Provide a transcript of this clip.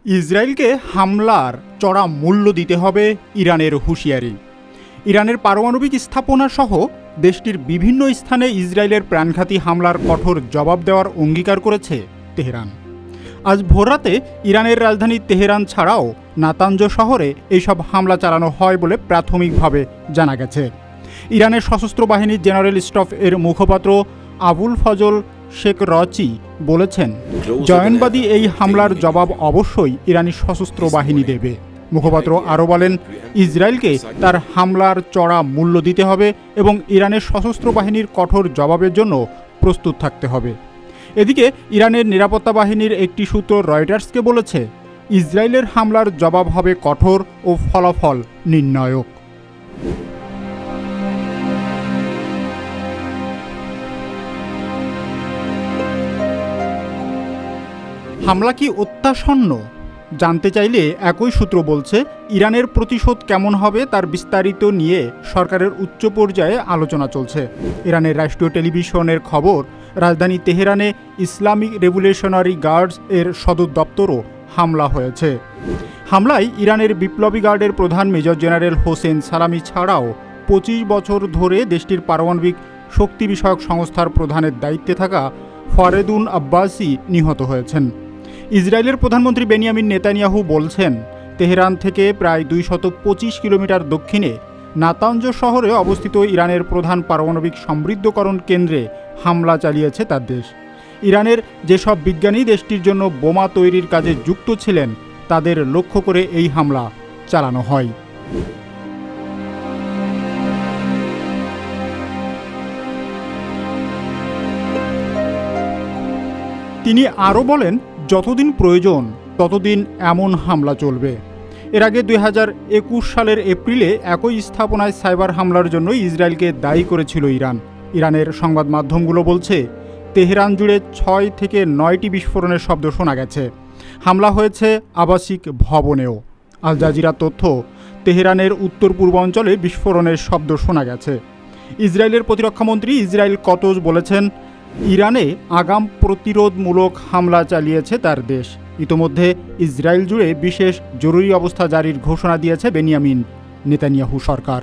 ইসরায়েলকে হামলার চড়া মূল্য দিতে হবে ইরানের হুঁশিয়ারি। ইরানের পারমাণবিক স্থাপনা সহ দেশটির বিভিন্ন স্থানে ইসরায়েলের প্রাণঘাতী হামলার কঠোর জবাব দেওয়ার অঙ্গীকার করেছে তেহরান। আজ ভোররাতে ইরানের রাজধানী তেহরান ছাড়াও নাতাঞ্জ শহরে এইসব হামলা চালানো হয় বলে প্রাথমিকভাবে জানা গেছে। ইরানের সশস্ত্র বাহিনীর জেনারেল স্টাফ এর মুখপাত্র আবুল ফজল শেখ রচি বলেছেন, জয়নবাদী এই হামলার জবাব অবশ্যই ইরানি সশস্ত্র বাহিনী দেবে। মুখপাত্র আরও বলেন, ইসরায়েলকে তার হামলার চড়া মূল্য দিতে হবে এবং ইরানের সশস্ত্র বাহিনীর কঠোর জবাবের জন্য প্রস্তুত থাকতে হবে। এদিকে ইরানের নিরাপত্তা বাহিনীর একটি সূত্র রয়টার্সকে বলেছে, ইসরায়েলের হামলার জবাব হবে কঠোর ও ফলাফল নির্ণায়ক। হামলা কি অত্যাসন্ন? জানতে চাইলে একই সূত্র বলছে, ইরানের প্রতিশোধ কেমন হবে তার বিস্তারিত নিয়ে সরকারের উচ্চ পর্যায়ে আলোচনা চলছে। ইরানের রাষ্ট্রীয় টেলিভিশনের খবর, রাজধানী তেহরানে ইসলামিক রেভলিউশনারি গার্ডস এর সদর দপ্তরও হামলা হয়েছে। হামলায় ইরানের বিপ্লবী গার্ডের প্রধান মেজর জেনারেল হোসেন সালামি ছাড়াও 25 বছর ধরে দেশটির পারমাণবিক শক্তি বিষয়ক সংস্থার প্রধানের দায়িত্বে থাকা ফরেদুন আব্বাসি নিহত হয়েছেন। ইসরায়েলের প্রধানমন্ত্রী বেনিয়ামিন নেতানিয়াহু বলছেন, তেহরান থেকে প্রায় 225 কিলোমিটার দক্ষিণে নাতাঞ্জ শহরে অবস্থিত ইরানের প্রধান পারমাণবিক সমৃদ্ধকরণ কেন্দ্রে হামলা চালিয়েছে তার দেশ। ইরানের যেসব বিজ্ঞানী দেশটির জন্য বোমা তৈরির কাজে যুক্ত ছিলেন তাদের লক্ষ্য করে এই হামলা চালানো হয়। তিনি আরও বলেন, যতদিন প্রয়োজন ততদিন এমন হামলা চলবে। এর আগে 2021 সালের এপ্রিলে একই স্থাপনায় সাইবার হামলার জন্য ইসরায়েলকে দায়ী করেছিল ইরান। ইরানের সংবাদ মাধ্যমগুলো বলছে, তেহরান জুড়ে 6 থেকে 9টি বিস্ফোরণের শব্দ শোনা গেছে। হামলা হয়েছে আবাসিক ভবনেও। আল জাজিরা তথ্য, তেহরানের উত্তর পূর্বাঞ্চলে বিস্ফোরণের শব্দ শোনা গেছে। ইসরায়েলের প্রতিরক্ষামন্ত্রী ইসরায়েল কতজ বলেছেন, ইরানে আগাম প্রতিরোধমূলক হামলা চালিয়েছে তার দেশ। ইতোমধ্যে ইসরায়েল জুড়ে বিশেষ জরুরি অবস্থা জারির ঘোষণা দিয়েছে বেনিয়ামিন নেতানিয়াহু সরকার।